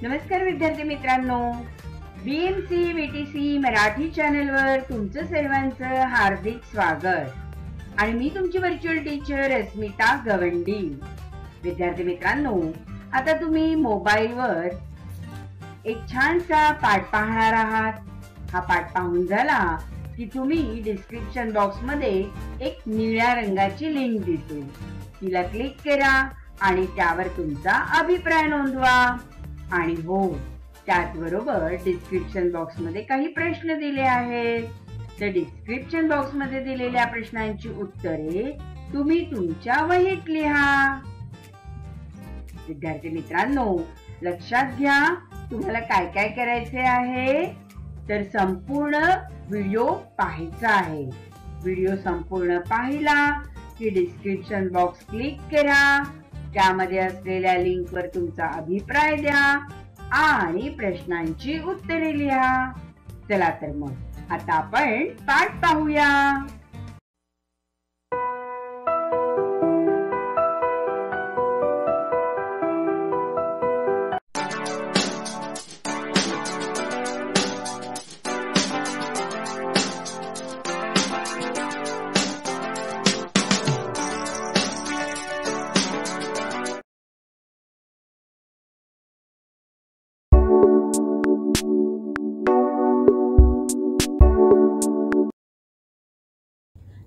नमस्कार विद्यार्थी मित्रांनो, BMC VTC मराठी चॅनलवर तुमचं सर्वांचं हार्दिक स्वागत आणि मी तुमची व्हर्च्युअल टीचर अस्मिता गवंडी। विद्यार्थी मित्रांनो, आता तुम्ही मोबाईलवर एक छानसा पाठ पाहणार आहात। हा पाठ पाहून झाला की तुम्ही डिस्क्रिप्शन बॉक्स मध्ये एक निळ्या रंगाची लिंक दिसेल, तिला क्लिक करा आणि त्यावर तुमचा अभिप्राय नोंदवा। आणि हो, त्याचबरोबर डिस्क्रिप्शन बॉक्स मध्ये काही प्रश्न दिले आहेत, तर डिस्क्रिप्शन बॉक्स मध्ये दिलेल्या प्रश्नांची उत्तरे तुम्ही तुमच्या वहीत लिहा। विद्यार्थी मित्रांनो, लक्षात घ्या तुम्हाला काय काय करायचे आहे, तर संपूर्ण व्हिडिओ पाहायचा आहे। व्हिडिओ संपूर्ण पाहिला की डिस्क्रिप्शन बॉक्स क्लिक करा, त्यामध्ये असलेल्या लिंकवर तुमचा अभिप्राय द्या आणि प्रश्नांची उत्तरे लिहा। चला तर मग आता आपण पाठ पाहूया।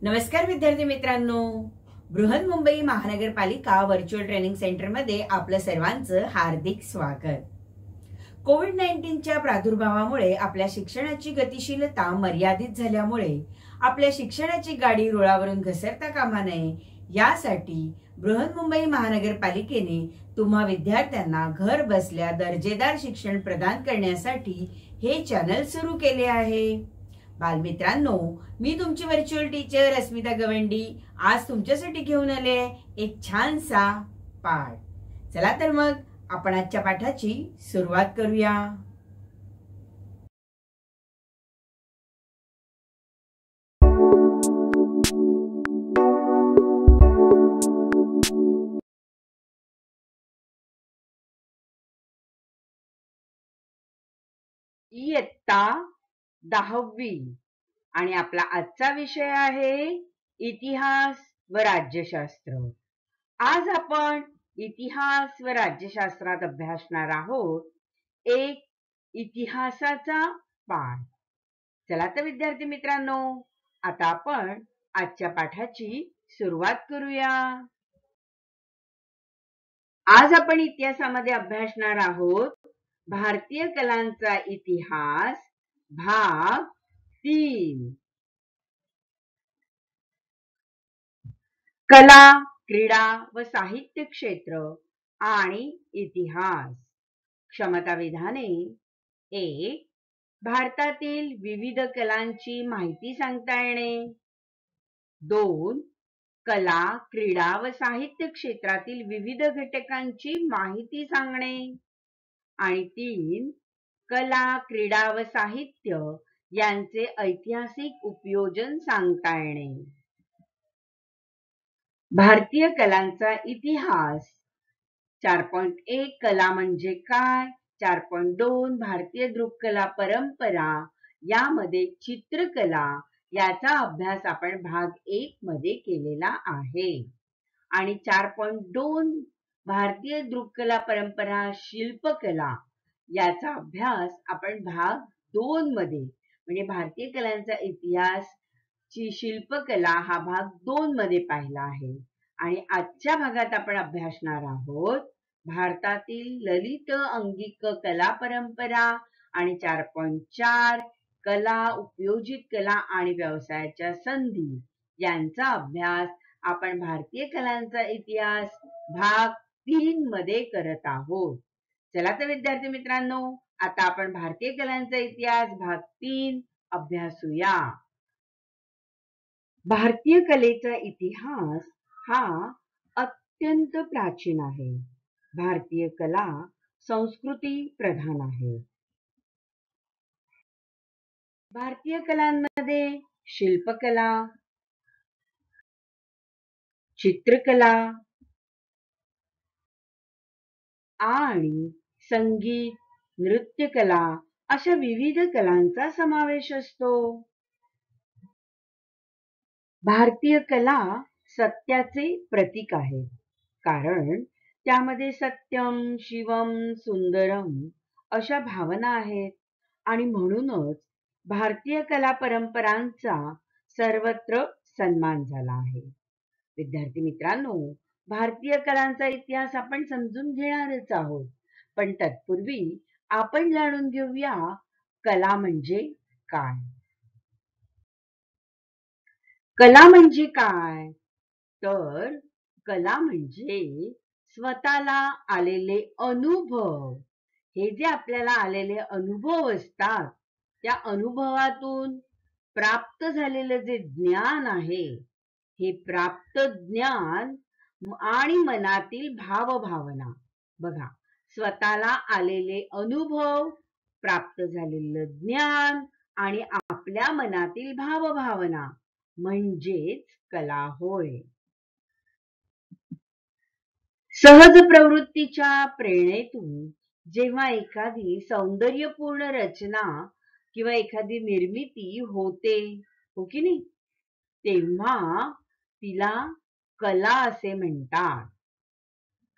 नमस्कार विद्यार्थी मित्रांनो, बृहन्मुंबई महानगरपालिका व्हर्च्युअल ट्रेनिंग सेंटर मध्ये आपलं सर्वांचं हार्दिक स्वागत। कोविड-19च्या प्रादुर्भावामुळे आपल्या शिक्षणाची गतिशीलता मर्यादित झाल्यामुळे आपल्या शिक्षणाची गाडी रुळावरून घसरता कामा नये, यासाठी बृहन्मुंबई महानगरपालिकेने तुम्हा विद्यार्थ्यांना घर बसल्या दर्जेदार शिक्षण प्रदान करण्यासाठी हे चॅनल सुरू केले आहे। बालमित्रांनो, मी तुमची व्हर्च्युअल टीचर अस्मिता गवंडी आज तुमच्यासाठी घेऊन आले एक छानसा पाठ। चला तर मग आपण आजच्या पाठाची सुरुवात करूया। इयत्ता 10वी आणि आपला आजचा विषय आहे इतिहास व राज्यशास्त्र। आज आपण इतिहास व राज्यशास्त्रात अभ्यासणार आहोत एक इतिहासाचा पाठ। चला तर विद्यार्थी मित्रांनो, आता आपण आजच्या पाठाची सुरुवात करूया। आज आपण इतिहासामध्ये अभ्यासणार आहोत भारतीय कलांचा इतिहास भाग 3। कला, क्रीडा व साहित्य क्षेत्र आणि इतिहास। क्षमता विधाने 1. भारतातील विविध कलांची माहिती सांगता येणे। 2. कला, क्रीडा व साहित्य क्षेत्रातील विविध घटकांची माहिती सांगणे। आणि 3. कला, क्रीडा व साहित्य यांचे ऐतिहासिक उपयोजन सांगता येणे। भारतीय कलांचा इतिहास 4.1 कला म्हणजे काय, 4.2 भारतीय दृककला परंपरा, यामध्ये चित्रकला याचा अभ्यास आपण भाग 1 मध्ये केलेला आहे। आणि 4.2 भारतीय दृककला परंपरा शिल्पकला याचा अभ्यास आपण भाग 2 मध्ये, म्हणजे भारतीय कलांचा इतिहास ची शिल्पकला हा भाग 2 मध्ये पाहिला आहे। आणि आजच्या भागात आपण अभ्यासणार आहोत भारतातील ललित अंगिक कला परंपरा आणि 4.4 कला, उपयोजित कला आणि व्यवसायाच्या संधी यांचा अभ्यास आपण भारतीय कलांचा इतिहास भाग 3 मध्ये करत आहोत। चला तर विद्यार्थी मित्रांनो, आता आपण भारतीय कलांचा इतिहास भाग 3 अभ्यासूया। भारतीय कलेचा इतिहास हा अत्यंत प्राचीन आहे। भारतीय कला संस्कृती प्रधान आहे। भारतीय कलांमध्ये शिल्पकला, चित्रकला आणि संगीत, नृत्यकला अशा विविध कलांचा समावेश असतो. भारतीय कला सत्याचे प्रतीक आहे, कारण त्यामध्ये सत्यम, शिवम, सुंदरम अशा भावना आहेत आणि म्हणूनच भारतीय कला परंपरांचा सर्वत्र सन्मान झाला आहे. विद्यार्थी मित्रांनो, भारतीय कलांचा इतिहास आपण समजून घेणारच आहोत, पण तत्पूर्वी आपण जाणून घेऊया कला म्हणजे काय. कला म्हणजे काय? तर कला म्हणजे स्वतःला आलेले अनुभव. हे जे आपल्याला आलेले अनुभव असतात, त्या अनुभवातून प्राप्त झालेलं जे ज्ञान आहे, हे प्राप्त ज्ञान आणि मनातील भावभावना. बघा, स्वतःला आलेले अनुभव, प्राप्त झालेलं ज्ञान आणि आपल्या मनातील भावभावना म्हणजेच कला होय. सहज प्रवृत्तीच्या प्रेरणेतून जेव्हा एखादी सौंदर्यपूर्ण रचना किंवा एखादी निर्मिती होते, हो की नाही, तेव्हा तिला कला असे म्हणतात.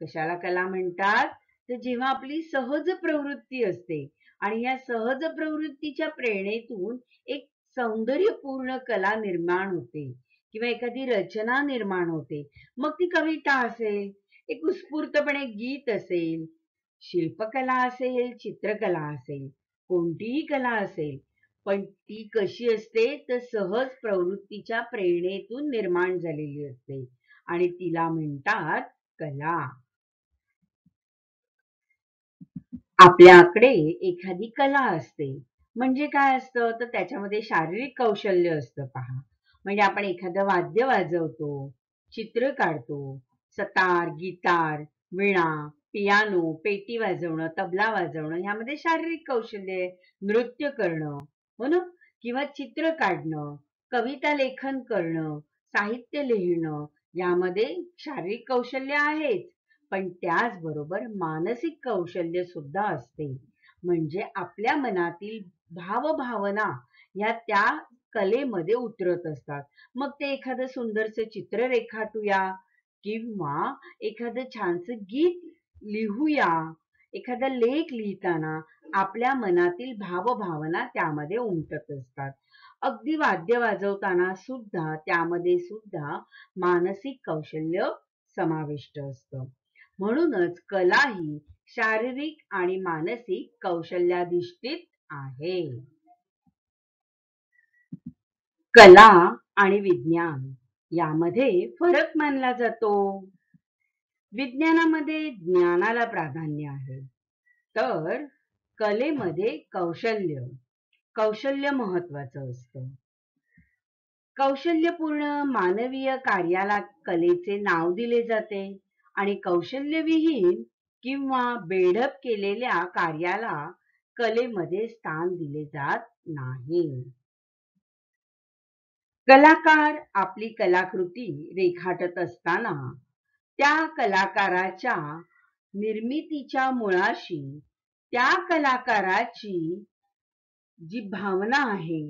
कशाला कला म्हणतात? तर जेव्हा आपली सहज प्रवृत्ती असते आणि या सहज प्रवृत्तीच्या प्रेरणेतून एक सौंदर्यपूर्ण कला निर्माण होते किंवा एखादी रचना निर्माण होते. मग ती कविता असेल, एक उत्स्फूर्तपणे गीत असेल, शिल्पकला असेल, चित्रकला असेल, कोणतीही कला असेल, पण ती कशी असते तर सहज प्रवृत्तीच्या प्रेरणेतून निर्माण झालेली असते आणि तिला म्हणतात कला. आपल्याकडे एखादी कला असते म्हणजे काय असतं तर त्याच्यामध्ये शारीरिक कौशल्य असतं पहा. म्हणजे आपण एखादं वाद्य वाजवतो, चित्र काढतो, सतार, गिटार, वीणा, पियानो, पेटी वाजवणं, तबला वाजवणं ह्यामध्ये शारीरिक कौशल्य आहे. नृत्य करणं, हो ना, किंवा चित्र काढणं, कविता लेखन करणं, साहित्य लिहिणं यामध्ये शारीरिक कौशल्य आहेच, पण त्याचबरोबर मानसिक कौशल्य सुद्धा असते. म्हणजे आपल्या मनातील भावभावना या त्या कलेमध्ये उतरत असतात. मग ते एखादं सुंदरसं चित्र रेखाटूया किंवा एखादं छानसं गीत लिहूया. एखादा लेख लिहिताना आपल्या मनातील भावभावना त्यामध्ये उमटत असतात. अगदी वाद्य वाजवताना सुद्धा त्यामध्ये सुद्धा मानसिक कौशल्य समाविष्ट असतं. म्हणूनच कला ही शारीरिक आणि मानसिक कौशल्याधिष्ठित आहे. कला आणि विज्ञान यामध्ये फरक मानला जातो. विज्ञानामध्ये ज्ञानाला प्राधान्य आहे, तर कलेमध्ये कौशल्य महत्वाचं असतं. कौशल्यपूर्ण मानवीय कार्याला कलेचे नाव दिले जाते आणि कौशल्यविहीन किंवा बेढप केलेल्या कार्याला कलेमध्ये स्थान दिले जात नाही. कलाकार आपली कलाकृती रेखाटत असताना त्या कलाकाराच्या निर्मितीच्या मुळाशी त्या कलाकाराची जी भावना आहे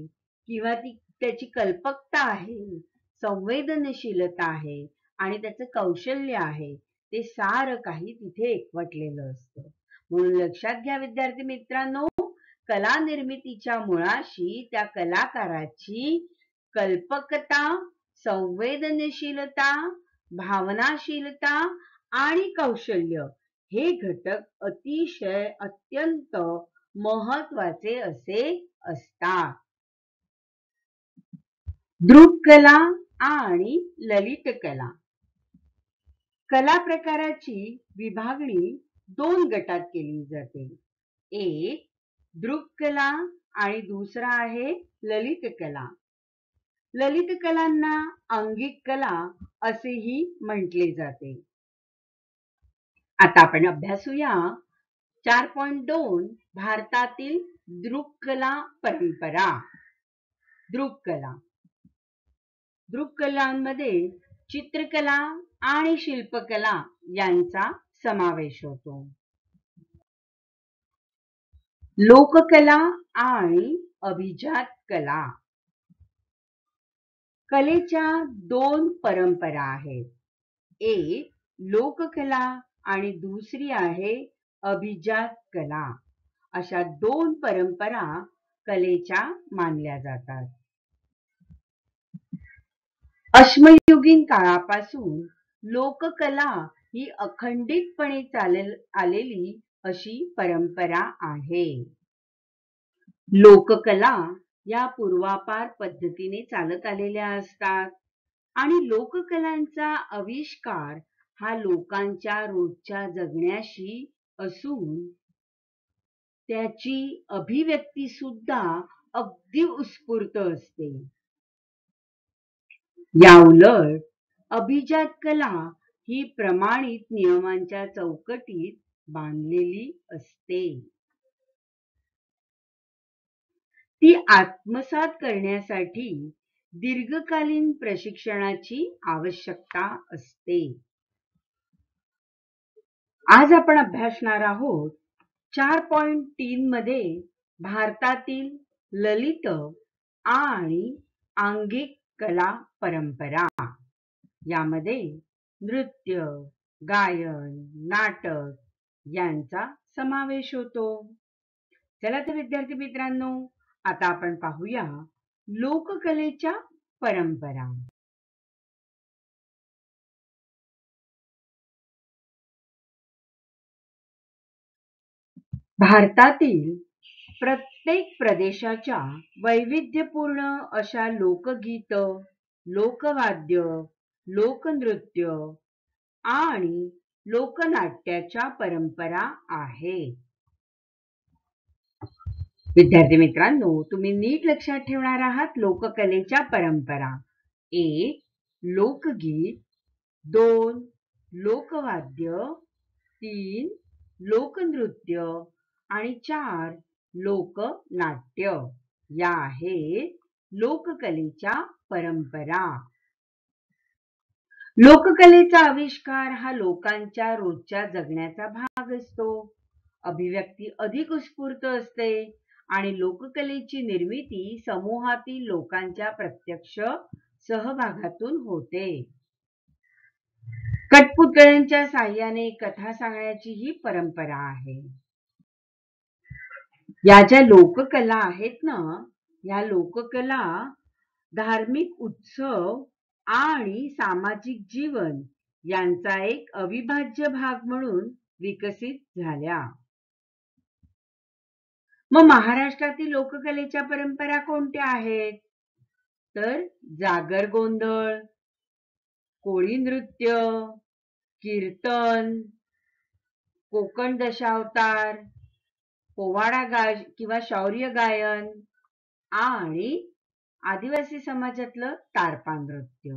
किंवा त्याची कल्पकता आहे, संवेदनशीलता आहे आणि त्याचं कौशल्य आहे, ते सारं काही तिथे एकवटलेलं असतं. म्हणून लक्षात घ्या विद्यार्थी मित्रांनो, कला निर्मितीच्या मुळाशी त्या कलाकाराची कल्पकता, संवेदनशीलता, भावनाशीलता आणि कौशल्य हे घटक अतिशय अत्यंत महत्वाचे असे असतात. दृक्कला आणि ललित कला. कला प्रकाराची विभागणी दोन गटात केली जाते. एक दृक्कला आणि दुसरा आहे ललित कला. ललित कलांना अंगिक कला असेही म्हटले जाते. आता आपण अभ्यासूया 4.2 भारतातील दृक्कला परंपरा. दृक्कला. दृक्कलांमध्ये चित्रकला आणि शिल्पकला यांचा समावेश होतो. लोककला आणि अभिजात कला. कलेच्या दोन परंपरा आहेत. एक लोककला आणि दुसरी आहे अभिजात कला. अशा दोन परंपरा कलेच्या मानल्या जातात. अश्मयुगीन काळापासून लोककला ही अखंडितपणे आलेली अशी परंपरा आहे. लोककला या पूर्वापार पद्धतीने चालत आलेल्या असतात आणि लोककलांचा आविष्कार हा लोकांच्या रोजच्या जगण्याशी असून त्याची अभिव्यक्ती सुद्धा अगदी उत्स्फूर्त असते. याउलट अभिजात कला ही प्रमाणित नियमांच्या चौकटीत बांधलेली असते. ती आत्मसात करण्यासाठी दीर्घकालीन प्रशिक्षणाची आवश्यकता असते. आज आपण अभ्यासणार आहोत 4.3 मध्ये भारतातील ललित आणि अंगिक कला परंपरा. यामध्ये नृत्य, गायन, नाटक यांचा समावेश होतो. चला तर विद्यार्थी मित्रांनो, आता आपण पाहूया लोककलेच्या परंपरा. भारतातील प्रत्येक प्रदेशाच्या वैविध्यपूर्ण अशा लोकगीत, लोकवाद्य, लोकनृत्य आणि लोकनाट्याच्या परंपरा आहेत. विद्यार्थी मित्रांनो, तुम्ही नीट लक्षात ठेवणार आहात लोककलेच्या परंपरा. 1. लोकगीत, 2. लोकवाद्य, 3. लोकनृत्य आणि 4. लोकनाट्य या आहेत लोककलेच्या परंपरा. लोककलेचा आविष्कार हा लोकांच्या रोजच्या जगण्याचा भाग असतो. अभिव्यक्ती अधिक उत्स्फूर्त असते आणि लोककलेची निर्मिती समूहातील लोकांच्या प्रत्यक्ष सहभागातून होते. कठपुतळ्यांच्या साहाय्याने कथा सांगण्याची ही परंपरा आहे. या ज्या लोककला आहेत ना, या लोककला धार्मिक उत्सव आणि सामाजिक जीवन यांचा एक अविभाज्य भाग म्हणून विकसित झाल्या. मग महाराष्ट्रातील लोककलेच्या परंपरा कोणत्या आहेत? तर जागर गोंधळ, कोळी नृत्य, कीर्तन, कोकण दशावतार, पोवाडा किंवा शौर्य गायन आणि आदिवासी समाजातलं तारपा नृत्य.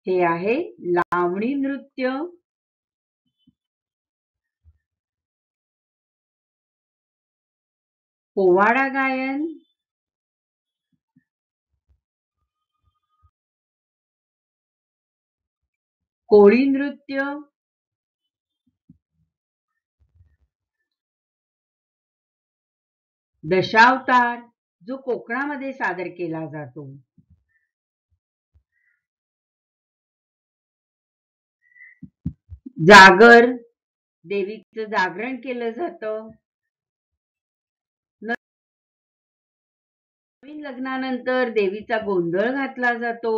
हे आहे लावणी नृत्य, पोवाडा गायन, कोळी नृत्य, दशावतार जो कोकणामध्ये सादर केला जातो, जागर देवीचं जागरण केलं जातं, नवीन लग्नानंतर देवीचा गोंधळ घातला जातो.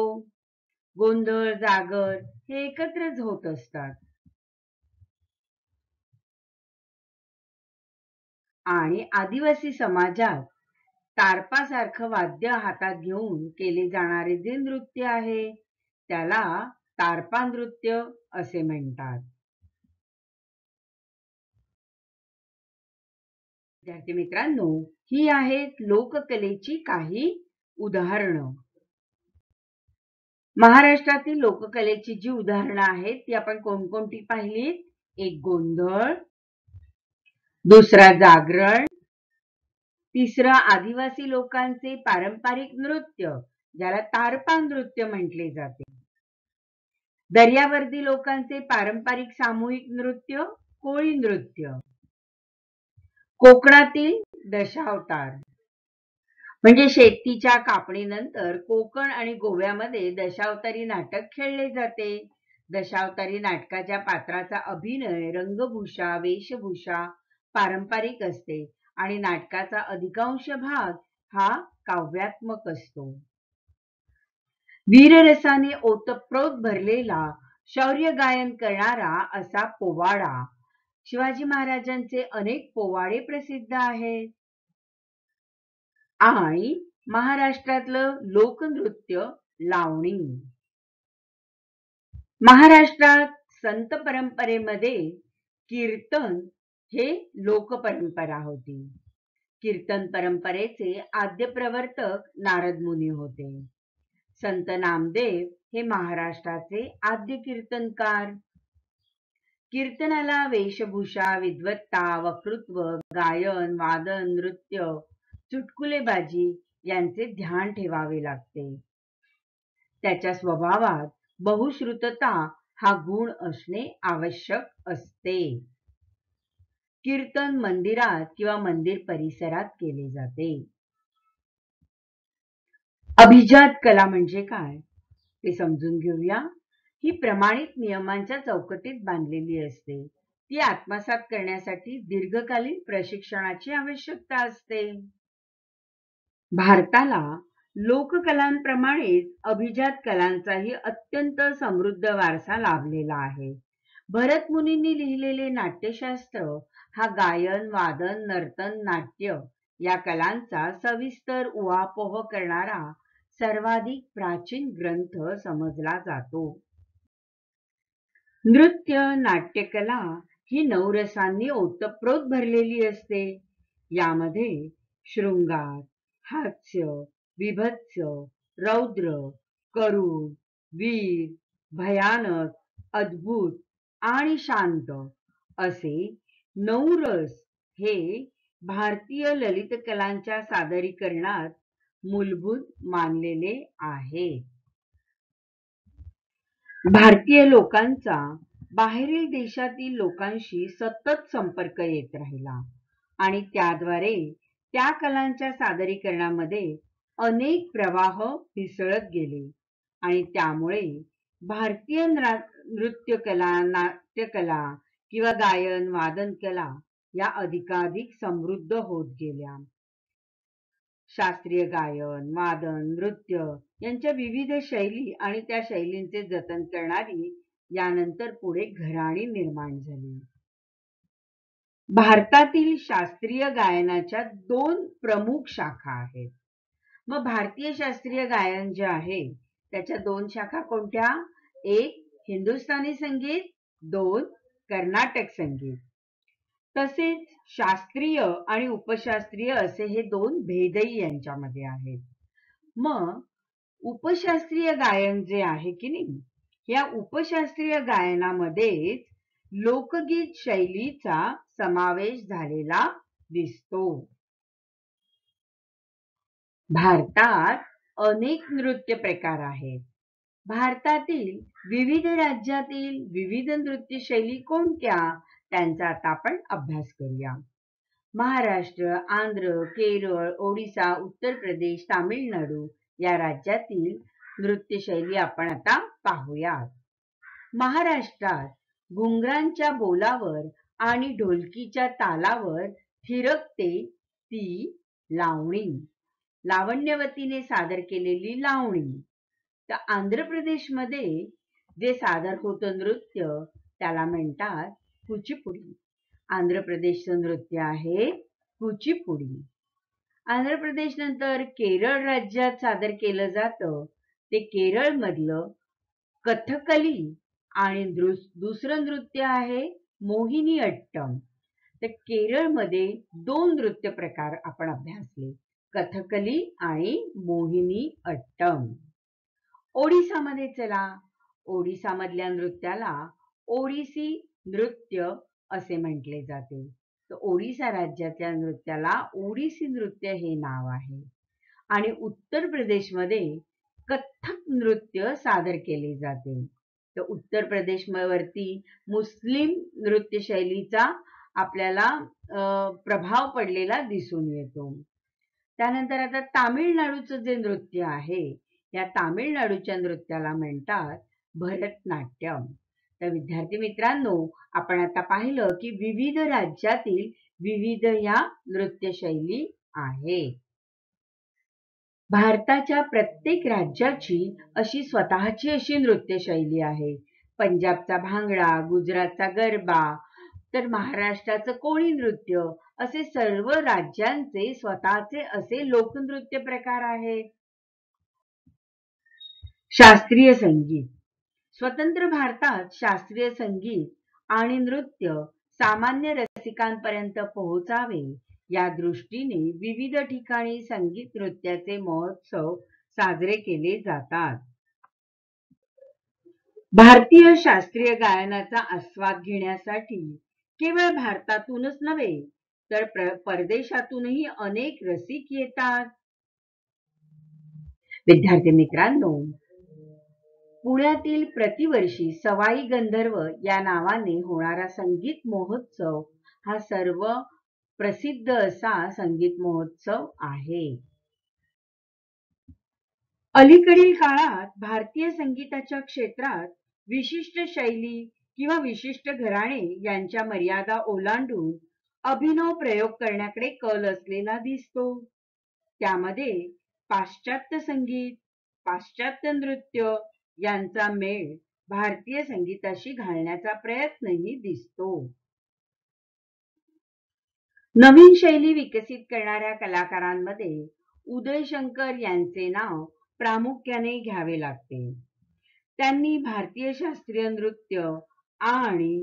गोंधळ जागर हे एकत्रच होत असतात आणि आदिवासी समाजात तारपासारखं वाद्य हातात घेऊन केले जाणारे जे नृत्य आहे त्याला तारपा नृत्य असे म्हणतात. विद्यार्थी मित्रांनो, ही आहेत लोककलेची काही उदाहरणं. महाराष्ट्रातील लोककलेची जी उदाहरणं आहेत ती आपण कोणकोणती पाहिलीत? एक गोंधळ, दुसरा जागरण, तिसरं आदिवासी लोकांचे पारंपरिक नृत्य ज्याला तारपा नृत्य म्हटले जाते, दर्यावर्दी लोकांचे पारंपरिक सामूहिक नृत्य कोळी नृत्य. कोकणातील दशावतार म्हणजे शेतीच्या कापणीनंतर कोकण आणि गोव्यामध्ये दशावतारी नाटक खेळले जाते. दशावतारी नाटकाच्या पात्राचा अभिनय, रंगभूषा, वेशभूषा पारंपरिक असते आणि नाटकाचा अधिकांश भाग हा काव्यात्मक असतो. वीररसाने ओतप्रोत भरलेला शौर्य गायन करणारा असा पोवाडा. शिवाजी महाराजांचे अनेक पोवाडे प्रसिद्ध आहेत. आणि महाराष्ट्रातलं लोकनृत्य लावणी. महाराष्ट्रात संत परंपरेमध्ये कीर्तन हे लोकपरंपरा होती. कीर्तन परंपरेचे आद्य प्रवर्तक नारद मुनी होते. संत नामदेव हे महाराष्ट्राचे आद्य कीर्तनकार. कीर्तनाला वेशभूषा, विद्वत्ता, वक्तृत्व, गायन, वादन, नृत्य, चुटकुलेबाजी यांचे ध्यान ठेवावे लागते. त्याच्या स्वभावात बहुश्रुतता हा गुण असणे आवश्यक असते. कीर्तन मंदिरात किंवा मंदिर परिसरात केले जाते. अभिजात कला म्हणजे काय ते समजून घेऊया. ही प्रमाणित नियमांच्या चौकटीत बांधलेली असते. ती आत्मसात करण्यासाठी दीर्घकालीन प्रशिक्षणाची आवश्यकता असते. भारताला लोककलांप्रमाणेच अभिजात कलांचाही अत्यंत समृद्ध वारसा लाभलेला आहे. भरत मुनींनी लिहिलेले नाट्यशास्त्र हा गायन, वादन, नर्तन, नाट्य या कलांचा सविस्तर उहापोह करणारा सर्वाधिक प्राचीन ग्रंथ समजला जातो. नृत्य, नाट्यकला ही नवरसांनी ओतप्रोत भरलेली असते. यामध्ये शृंगार, हास्य, विभत्स, रौद्र, करुण, वीर, भयानक, अद्भुत आणि शांत असे 9 रस हे भारतीय ललित कलांच्या सादरीकरणात मूलभूत मानलेले आहेत. भारतीय लोकांचा बाहेरील देशातील लोकांशी सतत संपर्क येत राहिला आणि त्याद्वारे त्या कलांच्या सादरीकरणामध्ये अनेक प्रवाह मिसळत गेले आणि त्यामुळे भारतीय नृत्यकला, नाट्यकला किंवा गायन, वादन कला या अधिकाधिक समृद्ध होत गेल्या. शास्त्रीय गायन, वादन, नृत्य यांच्या विविध शैली आणि त्या शैलींचे जतन करणारी यानंतर पुढे घराणी निर्माण झाली. भारतातील शास्त्रीय गायनाच्या 2 प्रमुख शाखा आहेत. मग भारतीय शास्त्रीय गायन जे आहे त्याच्या 2 शाखा कोणत्या? 1 हिंदुस्थानी संगीत, 2 कर्नाटक संगीत. तसेच शास्त्रीय आणि उपशास्त्रीय असे हे 2 भेदही यांच्यामध्ये आहेत. मग उपशास्त्रीय गायन जे आहे की नाही, या उपशास्त्रीय गायनामध्येच लोकगीत शैलीचा समावेश झालेला दिसतो. भारतात अनेक नृत्य प्रकार आहेत. भारतातील विविध राज्यातील विविध नृत्य शैली कोणत्या त्यांचा आता आपण अभ्यास करूया. महाराष्ट्र, आंध्र, केरळ, ओडिसा, उत्तर प्रदेश, तामिळनाडू या राज्यातील नृत्य शैली आपण आता पाहूयात. महाराष्ट्रात घुंगरांच्या बोलावर आणि ढोलकीच्या तालावर थिरकते ती लावणी, लावण्यवतीने सादर केलेली लावणी. तर आंध्र प्रदेशमध्ये जे सादर होतं नृत्य त्याला म्हणतात कुचिपुडी. आंध्र प्रदेशचं नृत्य आहे कुचिपुडी. आंध्र प्रदेश नंतर केरळ राज्यात सादर केलं जातं ते केरळ मधलं कथकली आणि दुसरं नृत्य आहे मोहिनी अट्टम. तर केरळमध्ये 2 नृत्य प्रकार आपण अभ्यासले, कथकली आणि मोहिनी अट्टम. ओडिसामध्ये चला, ओडिसामधल्या नृत्याला ओडिसी नृत्य असे म्हटले जाते. तर ओडिसा राज्यातल्या नृत्याला ओडिसी नृत्य हे नाव आहे. आणि उत्तर प्रदेशमध्ये कथ्थक नृत्य सादर केले जाते. तर उत्तर प्रदेश वरती मुस्लिम नृत्य शैलीचा आपल्याला प्रभाव पडलेला दिसून येतो. त्यानंतर आता तामिळनाडूचं जे नृत्य आहे, या तामिळनाडूच्या नृत्याला म्हणतात भरतनाट्यम. तर विद्यार्थी मित्रांनो, आपण आता पाहिलं की विविध राज्यातील विविध या नृत्य शैली आहेत. भारताच्या प्रत्येक राज्याची अशी स्वतःची अशी नृत्य शैली आहे. पंजाबचा भांगडा, गुजरातचा गरबा, तर महाराष्ट्राचं कोळी नृत्य, असे सर्व राज्यांचे स्वतःचे असे लोकनृत्य प्रकार आहेत. शास्त्रीय संगीत. स्वतंत्र भारतात शास्त्रीय संगीत आणि नृत्य सामान्य रसिकांपर्यंत पोहोचावे या दृष्टीने विविध ठिकाणी संगीत नृत्याचे महोत्सव साजरे केले जातात. भारतीय शास्त्रीय गायनाचा आस्वाद घेण्यासाठी केवळ भारतातूनच नव्हे तर परदेशातूनही अनेक रसिक येतात. विद्यार्थी मित्रांनो, पुण्यातील प्रतिवर्षी सवाई गंधर्व या नावाने होणारा संगीत महोत्सव हा सर्व प्रसिद्ध असा संगीत महोत्सव आहे. अलीकडील काळात भारतीय संगीताच्या क्षेत्रात विशिष्ट शैली किंवा विशिष्ट घराणे यांच्या मर्यादा ओलांडून अभिनव प्रयोग करण्याकडे कल असलेला दिसतो. त्यामध्ये पाश्चात्य संगीत, पाश्चात्य नृत्य यांचा मेळ भारतीय संगीताशी घालण्याचा प्रयत्नही दिसतो. नवीन शैली विकसित करणाऱ्या कलाकारांमध्ये उदय शंकर यांचे नाव प्रामुख्याने घ्यावे लागते. त्यांनी भारतीय शास्त्रीय नृत्य आणि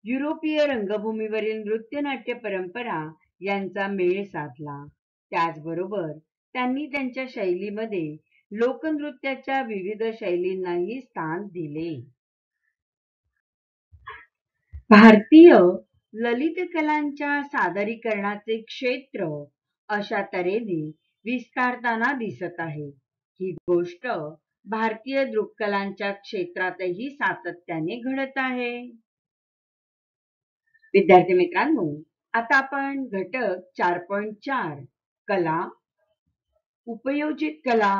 युरोपीय रंगभूमीवरील नृत्यनाट्य परंपरा यांचा मेळ साधला. त्याचबरोबर त्यांनी त्यांच्या शैलीमध्ये लोकनृत्याच्या विविध शैलींनाही स्थान दिले. भारतीय ललित कलांच्या सादरीकरणाचे क्षेत्र अशा तऱ्हेने विस्तारताना दिसत आहे. ही गोष्ट भारतीय दृक्कलांच्या क्षेत्रातही सातत्याने घडत आहे. विद्यार्थी मित्रांनो, आता आपण घटक 4.4 कला, उपयोजित कला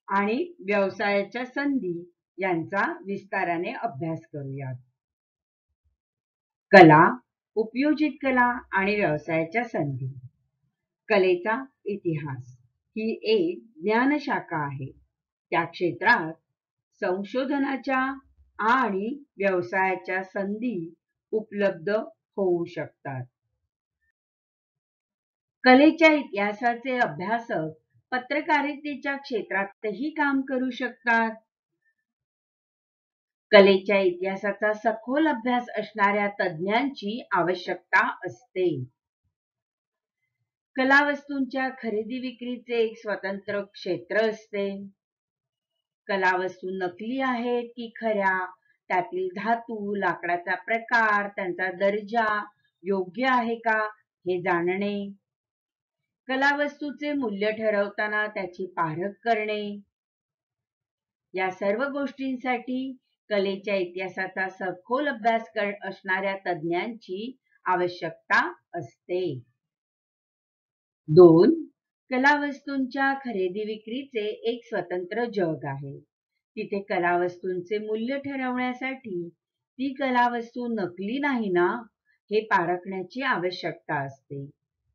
आणि व्यवसायाच्या संधी यांचा विस्ताराने अभ्यास करूयात. कला, उपयोजित कला आणि व्यवसायाच्या संधी. कलेचा इतिहास ही एक ज्ञानशाखा आहे. त्या क्षेत्रात संशोधनाच्या आणि व्यवसायाच्या संधी उपलब्ध होऊ शकतात. कलेच्या इतिहासाचे अभ्यासक पत्रकारितेच्या क्षेत्रातही काम करू शकतात. कलेच्या इतिहासाचा सखोल अभ्यास असणाऱ्या तज्ञांची आवश्यकता असते. कलावस्तूंच्या खरेदी विक्रीचे एक स्वतंत्र क्षेत्र असते. कलावस्तू नकली आहेत की खऱ्या, त्यातील धातू, लाकडाचा प्रकार, त्यांचा दर्जा योग्य आहे का हे जाणणे, कलावस्तूचे मूल्य ठरवताना त्याची पारख करणे, या सर्व गोष्टींसाठी कलेच्या इतिहासाचा सखोल अभ्यास असणाऱ्या तज्ञांची आवश्यकता असते. 2. कलावस्तूंच्या खरेदी विक्रीचे एक स्वतंत्र जग आहे. तिथे कलावस्तूंचे मूल्य ठरवण्यासाठी ती कलावस्तू नकली नाही ना हे पारखण्याची आवश्यकता असते.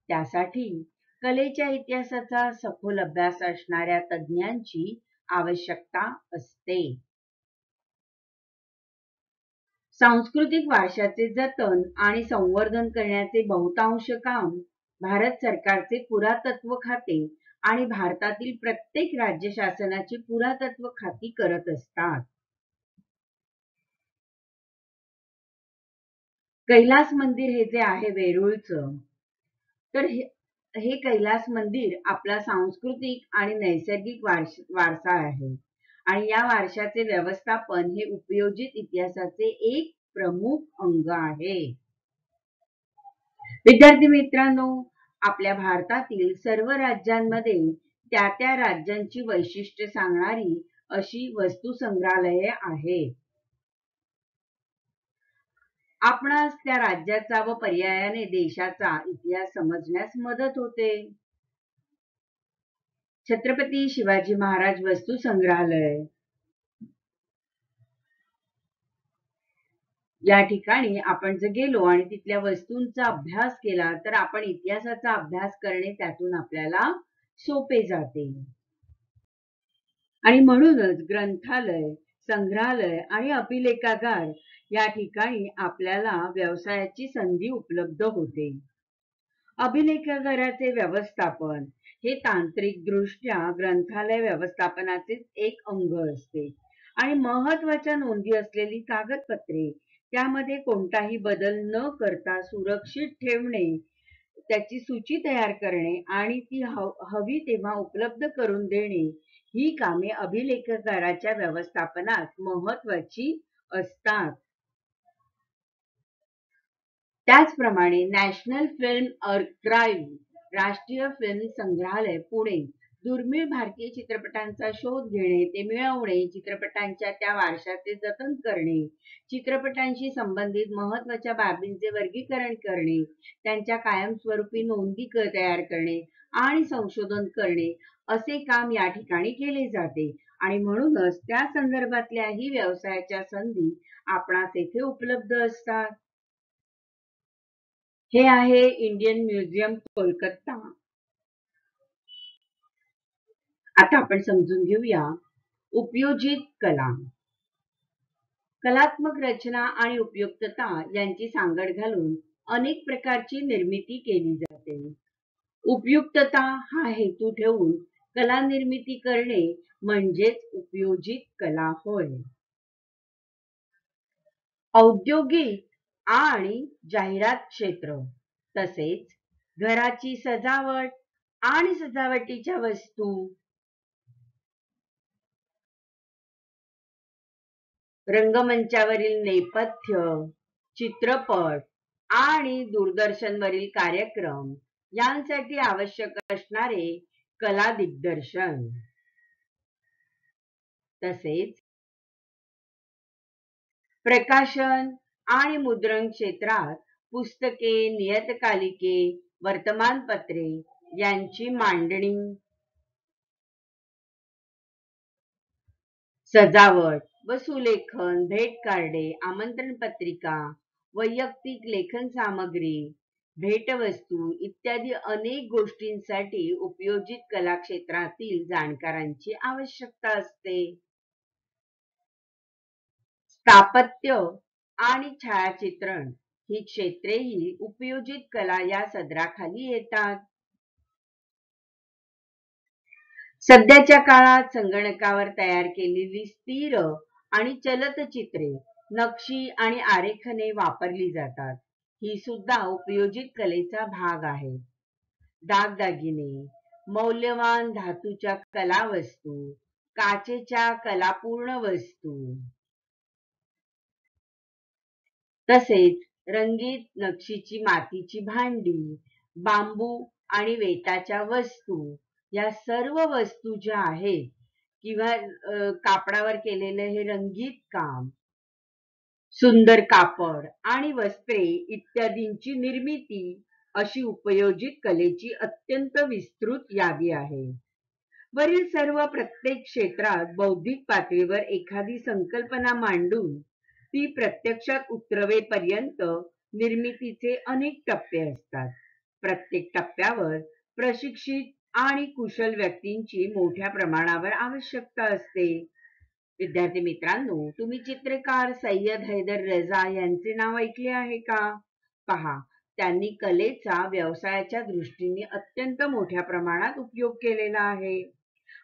त्यासाठी कलेच्या इतिहासाचा सखोल अभ्यास असणाऱ्या तज्ञांची आवश्यकता असते. सांस्कृतिक वारशाचे जतन आणि संवर्धन करण्याचे बहुतांश काम भारत सरकारचे पुरातत्व खाते आणि भारतातील प्रत्येक राज्य शासनाची पुरातत्व खाती करत असतात. कैलास मंदिर हे जे आहे वेरूळचं, तर हे कैलास मंदिर आपला सांस्कृतिक आणि नैसर्गिक वारसा आहे आणि या वारशाचे व्यवस्थापन हे उपयोजित इतिहासाचे एक प्रमुख अंग आहे. विद्यार्थी मित्रांनो, आपल्या भारतातील सर्व राज्यांमध्ये त्या राज्यांची वैशिष्ट्ये सांगणारी अशी वस्तू संग्रहालये आहेत. आपणास त्या राज्याचा व पर्यायाने देशाचा इतिहास समजण्यास मदत होते. छत्रपती शिवाजी महाराज वस्तू संग्रहालय या ठिकाणी आपण जर गेलो आणि तिथल्या वस्तूंचा अभ्यास केला तर आपण इतिहासाचा अभ्यास करणे त्यातून आपल्याला सोपे जाते. आणि म्हणूनच ग्रंथालय, संग्रहालय आणि अभिलेखागार या ठिकाणी आपल्याला व्यवसायाची संधी उपलब्ध होते. अभिलेखागाराचे व्यवस्थापन हे तांत्रिक दृष्ट्या ग्रंथालय व्यवस्थापनाचे एक अंग असते आणि महत्वाच्या नोंदी असलेली कागदपत्रे त्यामध्ये कोणताही बदल न करता सुरक्षित ठेवणे, त्याची सूची तयार करणे आणि ती हवी तेव्हा उपलब्ध करून देणे ही कामे अभिलेखागाराच्या व्यवस्थापनात महत्वाची असतात. त्याचप्रमाणे नॅशनल फिल्म आर्काइव्ह राष्ट्रीय फिल्म संग्रहालय पुणे दुर्मिळ भारतीय चित्रपटांचा शोध घेणे, ते मिळवणे, चित्रपटांच्या त्या वारशाचे जतन करणे, चित्रपटांशी संबंधित महत्वाच्या बाबींचे वर्गीकरण करणे, त्यांच्या कायमस्वरूपी नोंदी तयार करणे आणि संशोधन करणे असे काम या ठिकाणी केले जाते आणि म्हणूनच त्या संदर्भातल्याही व्यवसायाच्या संधी आपणास येथे उपलब्ध असतात. हे आहे इंडियन म्युझियम कोलकाता. आता आपण समजून घेऊया उपयोजित कला. कलात्मक रचना आणि उपयुक्तता यांची सांगड घालून अनेक प्रकारची निर्मिती केली जाते. उपयुक्तता हा हेतू ठेवून कला निर्मिती करणे म्हणजेच उपयोजित कला होय. औद्योगिक आणि जाहिरात क्षेत्र तसेच घराची सजावट आणि सजावटीच्या वस्तू, रंगमंचावरील नेपथ्य, चित्रपट आणि दूरदर्शनवरील कार्यक्रम यांसाठी आवश्यक असणारे कला दिग्दर्शन, तसेच प्रकाशन आणि मुद्रण क्षेत्रात पुस्तके, नियतकालिके, वर्तमानपत्रे यांची मांडणी, सजावट, वस्तुलेखन, भेट कार्डे, आमंत्रण पत्रिका, वैयक्तिक लेखन सामग्री, भेटवस्तू इत्यादी अनेक गोष्टींसाठी उपयोजित कला क्षेत्रातील जाणकारांची आवश्यकता असते. स्थापत्य आणि छायाचित्रण ही क्षेत्रेही उपयोजित कला या सदराखाली येतात. सध्याच्या काळात संगणकावर तयार केलेली स्थिर आणि चलतचित्रे, नक्षी आणि आरेखने वापरली जातात. ही सुद्धा उपयोजित कलेचा भाग आहे. दागदागिने, मौल्यवान धातूच्या कलावस्तू, काचेच्या कलापूर्ण वस्तू, तसेच रंगीत नक्षीची मातीची भांडी, बांबू आणि वेताच्या वस्तू या सर्व वस्तू ज्या आहेत किंवा कापडावर केलेले हे रंगीत काम, सुंदर कापड आणि वस्त्रे इत्यादींची निर्मिती अशी उपयोजित कलेची अत्यंत विस्तृत यादी आहे. वरील सर्व प्रत्येक क्षेत्रात बौद्धिक पातळीवर एखादी संकल्पना मांडून ती प्रत्यक्षात उतरवेपर्यंत निर्मितीचे अनेक टप्पे असतात. प्रत्येक टप्प्यावर प्रशिक्षित आणि कुशल व्यक्तींची मोठ्या प्रमाणावर आवश्यकता असते. विद्यार्थी मित्रांनो, तुम्ही चित्रकार सय्यद हैदर रजा यांचे नाव ऐकले आहे का? पहा, त्यांनी कलेचा व्यवसायाच्या दृष्टीने अत्यंत मोठ्या प्रमाणात उपयोग केलेला आहे.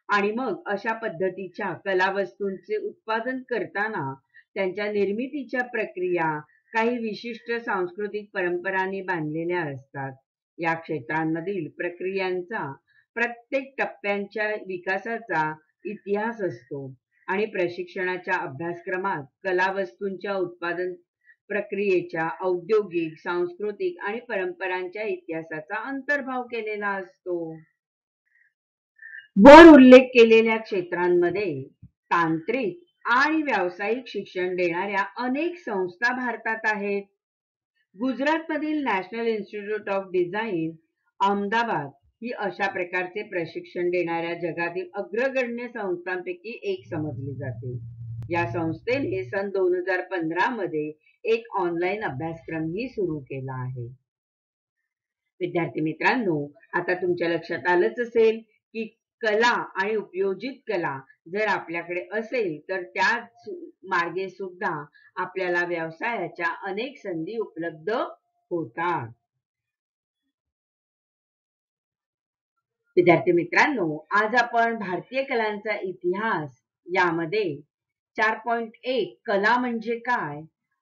आणि मग अशा पद्धतीच्या कलावस्तूंचे उत्पादन करताना त्यांच्या निर्मितीच्या प्रक्रिया काही विशिष्ट सांस्कृतिक परंपरांनी बांधलेल्या असतात. या क्षेत्रांमधील प्रक्रियांचा प्रत्येक टप्प्यांच्या विकासाचा इतिहास असतो आणि प्रशिक्षणाच्या अभ्यासक्रमात कलावस्तूंच्या उत्पादन प्रक्रियेच्या औद्योगिक, सांस्कृतिक आणि परंपरांच्या इतिहासाचा अंतर्भाव केलेला असतो. वर उल्लेख केलेल्या क्षेत्रांमध्ये तांत्रिक आणि व्यावसायिक शिक्षण देणाऱ्या अनेक संस्था भारतात आहेत. गुजरातमधील national institute of design Ahmedabad ही अशा प्रकारचे प्रशिक्षण देणाऱ्या जगातील अग्रगण्य संस्थांपैकी एक समजली जाते. या संस्थेने सन 2015 मध्ये एक ऑनलाईन अभ्यासक्रमही सुरू केला आहे. विद्यार्थी मित्रांनो, आता तुमच्या लक्षात आलंच असेल की कला आणि उपयोजित कला जर आपल्याकडे असेल तर त्याच मार्गे सुद्धा आपल्याला व्यवसायाच्या अनेक संधी उपलब्ध होतात. विद्यार्थी मित्रांनो, आज आपण भारतीय कलांचा इतिहास यामध्ये 4.1 कला म्हणजे काय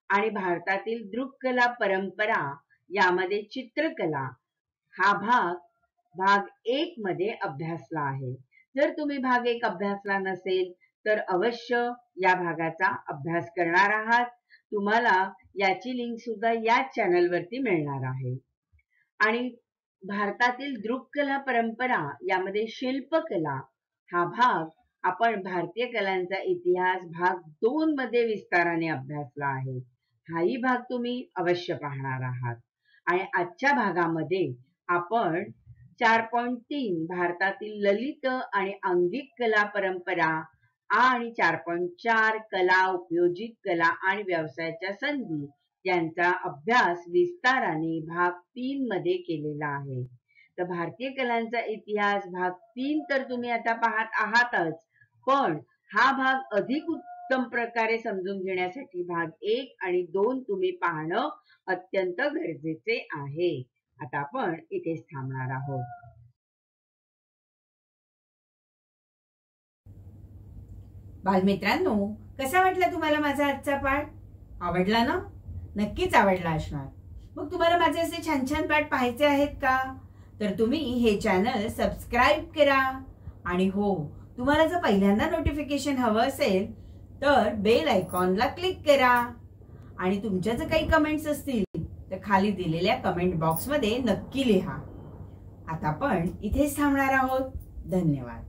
आणि भारतातील दृक्कला परंपरा यामध्ये चित्रकला हा भाग 1 मध्ये अभ्यासला आहे. जर तुम्ही भाग 1 अभ्यासला नसेल तर अवश्य या भागाचा अभ्यास करणार आहात. तुम्हाला याची लिंक सुद्धा याच चॅनल वरती मिळणार आहे. आणि भारतातील दृक्कला परंपरा यामध्ये शिल्पकला हा भाग आपण भारतीय कलांचा इतिहास भाग 2 मध्ये विस्ताराने अभ्यासला आहे. हाही भाग तुम्ही अवश्य पाहणार आहात. आणि आजच्या भागामध्ये आपण 4.3 भारतातील ललित आणि अंगिक कला परंपरा आणि 4.4 कला, उपयोजित कला आणि व्यवसायाच्या संधी यांचा अभ्यास विस्ताराने भाग 3 मध्ये केलेला आहे. तर भारतीय कलांचा इतिहास भाग 3 तर तुम्ही आता पाहत आहातच, पण हा भाग अधिक उत्तम प्रकारे समजून घेण्यासाठी भाग 1 आणि 2 तुम्ही पाहणं अत्यंत गरजेचे आहे. आता आपण इथेच थांबणार आहोत. बालमित्रांनो, कसा वाटला तुम्हाला माझा आजचा पाठ? आवडला ना? नक्कीच आवडला असणार. मग तुम्हाला माझे असे छान छान पाठ पाहायचे आहेत का? तर तुम्ही हे चॅनल सबस्क्राईब करा. आणि हो, तुम्हाला जर पहिल्यांदा नोटिफिकेशन हवं असेल तर बेल आयकॉनला क्लिक करा. आणि तुमच्या जर काही कमेंट्स असतील तर खाली दिलेल्या कमेंट बॉक्समध्ये नक्की लिहा. आता आपण इथेच थांबणार आहोत. धन्यवाद.